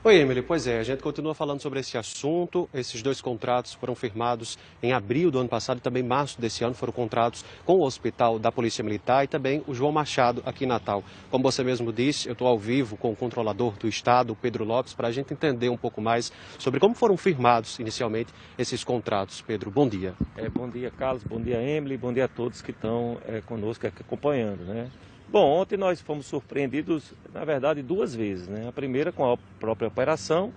Oi, Emily. Pois é, a gente continua falando sobre esse assunto. Esses dois contratos foram firmados em abril do ano passado e também março desse ano. Foram contratos com o Hospital da Polícia Militar e também o João Machado aqui em Natal. Como você mesmo disse, eu estou ao vivo com o controlador do Estado, o Pedro Lopes, para a gente entender um pouco mais sobre como foram firmados inicialmente esses contratos. Pedro, bom dia. Bom dia, Carlos. Bom dia, Emily. Bom dia a todos que estão conosco aqui acompanhando, né? Bom, ontem nós fomos surpreendidos, na verdade, duas vezes, né? A primeira com a própria operação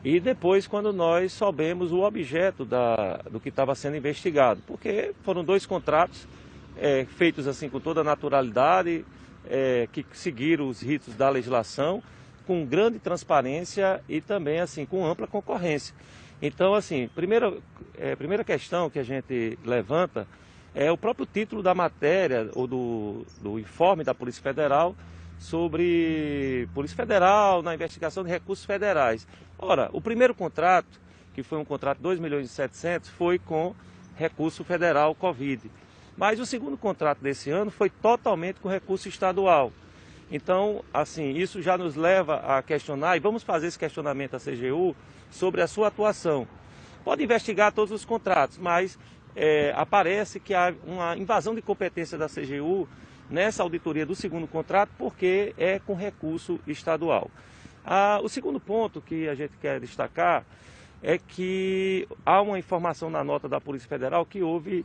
e depois quando nós soubemos o objeto do que estava sendo investigado, porque foram dois contratos feitos assim com toda a naturalidade, que seguiram os ritos da legislação, com grande transparência e também assim com ampla concorrência. Então, assim, primeira questão que a gente levanta é o próprio título da matéria ou do informe da Polícia Federal sobre Polícia Federal na investigação de recursos federais. Ora, o primeiro contrato, que foi um contrato de 2.700.000, foi com recurso federal Covid. Mas o segundo contrato desse ano foi totalmente com recurso estadual. Então, assim, isso já nos leva a questionar, e vamos fazer esse questionamento à CGU sobre a sua atuação. Pode investigar todos os contratos, mas aparece que há uma invasão de competência da CGU nessa auditoria do segundo contrato, porque é com recurso estadual. O segundo ponto que a gente quer destacar é que há uma informação na nota da Polícia Federal que houve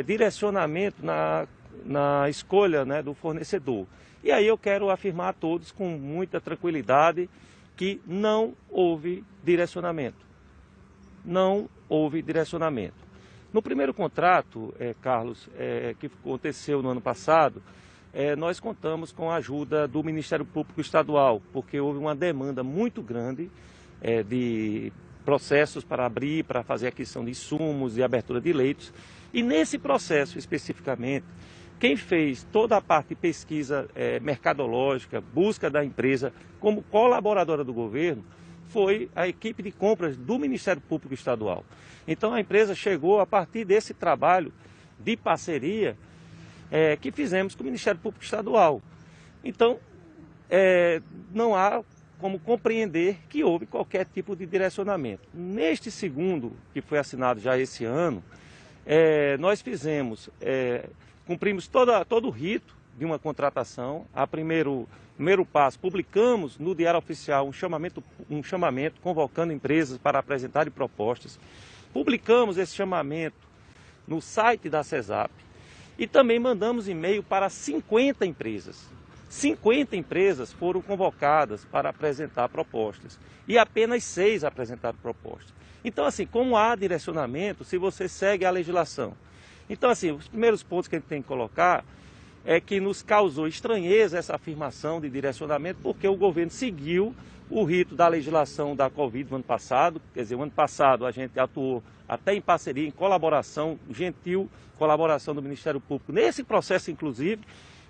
direcionamento na escolha, né, do fornecedor. E aí eu quero afirmar a todos com muita tranquilidade que não houve direcionamento. Não houve direcionamento. No primeiro contrato, Carlos, que aconteceu no ano passado, nós contamos com a ajuda do Ministério Público Estadual, porque houve uma demanda muito grande de processos para abrir, para fazer aquisição de insumos e abertura de leitos. E nesse processo especificamente, quem fez toda a parte de pesquisa mercadológica, busca da empresa como colaboradora do governo, foi a equipe de compras do Ministério Público Estadual. Então a empresa chegou a partir desse trabalho de parceria que fizemos com o Ministério Público Estadual. Então não há como compreender que houve qualquer tipo de direcionamento. Neste segundo, que foi assinado já esse ano, nós cumprimos todo o rito de uma contratação. Primeiro passo, publicamos no Diário Oficial um chamamento convocando empresas para apresentarem propostas. Publicamos esse chamamento no site da CESAP e também mandamos e-mail para 50 empresas. 50 empresas foram convocadas para apresentar propostas e apenas 6 apresentaram propostas. Então, assim, como há direcionamento, se você segue a legislação. Então, assim, os primeiros pontos que a gente tem que colocar é que nos causou estranheza essa afirmação de direcionamento, porque o governo seguiu o rito da legislação da Covid no ano passado. Quer dizer, o ano passado a gente atuou até em parceria, em colaboração, gentil colaboração do Ministério Público nesse processo, inclusive.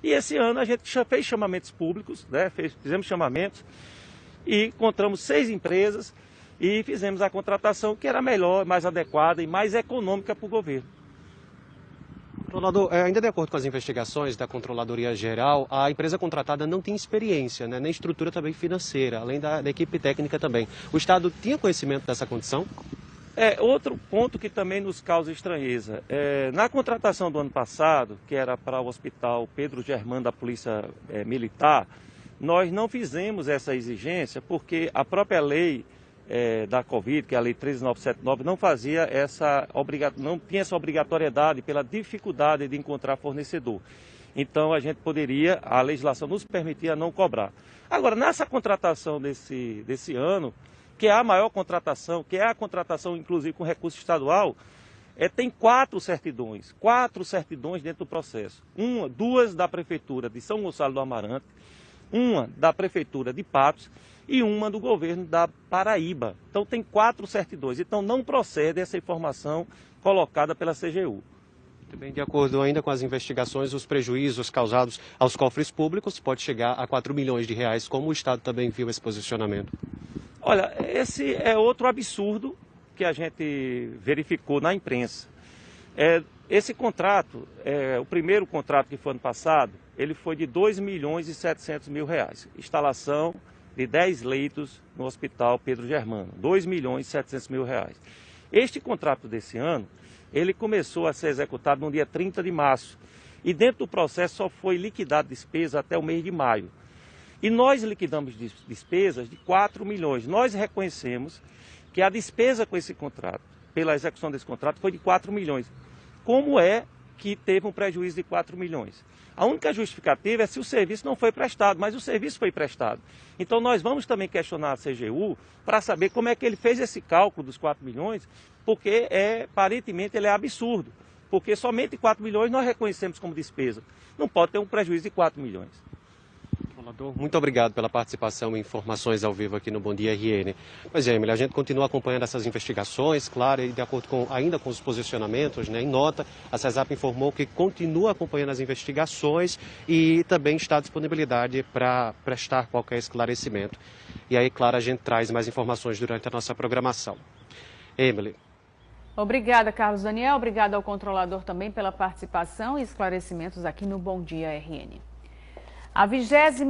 E esse ano a gente fez chamamentos públicos, né? Fizemos chamamentos e encontramos 6 empresas e fizemos a contratação que era melhor, mais adequada e mais econômica para o governo. Controlador, ainda de acordo com as investigações da Controladoria Geral, a empresa contratada não tem experiência, né, nem estrutura também financeira, além da equipe técnica também. O Estado tinha conhecimento dessa condição? Outro ponto que também nos causa estranheza. Na contratação do ano passado, que era para o Hospital Pedro Germano da Polícia Militar, nós não fizemos essa exigência porque a própria lei da Covid, que é a Lei 13.979, não tinha essa obrigatoriedade pela dificuldade de encontrar fornecedor. Então a legislação nos permitia não cobrar. Agora, nessa contratação desse ano, que é a maior contratação, que é a contratação inclusive com recurso estadual, tem 4 certidões dentro do processo. 2 da Prefeitura de São Gonçalo do Amarante, uma da Prefeitura de Patos e uma do governo da Paraíba. Então tem 4 certidões. Então não procede essa informação colocada pela CGU. Muito bem, de acordo ainda com as investigações, os prejuízos causados aos cofres públicos pode chegar a 4 milhões de reais. Como o Estado também viu esse posicionamento? Olha, esse é outro absurdo que a gente verificou na imprensa. Esse contrato, o primeiro contrato que foi ano passado, ele foi de R$ 2.700.000. Instalação de 10 leitos no Hospital Pedro Germano, R$ 2.700.000. Este contrato desse ano, ele começou a ser executado no dia 30 de março e dentro do processo só foi liquidado despesa até o mês de maio. E nós liquidamos despesas de 4 milhões. Nós reconhecemos que a despesa com esse contrato, pela execução desse contrato, foi de 4 milhões. Como é que teve um prejuízo de 4 milhões? A única justificativa é se o serviço não foi prestado, mas o serviço foi prestado. Então nós vamos também questionar a CGU para saber como é que ele fez esse cálculo dos 4 milhões, porque aparentemente ele é absurdo, porque somente 4 milhões nós reconhecemos como despesa. Não pode ter um prejuízo de 4 milhões. Muito obrigado pela participação e informações ao vivo aqui no Bom Dia RN. Pois é, Emília, a gente continua acompanhando essas investigações, claro, e de acordo ainda com os posicionamentos, né, em nota, a CESAP informou que continua acompanhando as investigações e também está à disponibilidade para prestar qualquer esclarecimento. E aí, claro, a gente traz mais informações durante a nossa programação. Emily. Obrigada, Carlos Daniel. Obrigada ao controlador também pela participação e esclarecimentos aqui no Bom Dia RN. A 20ª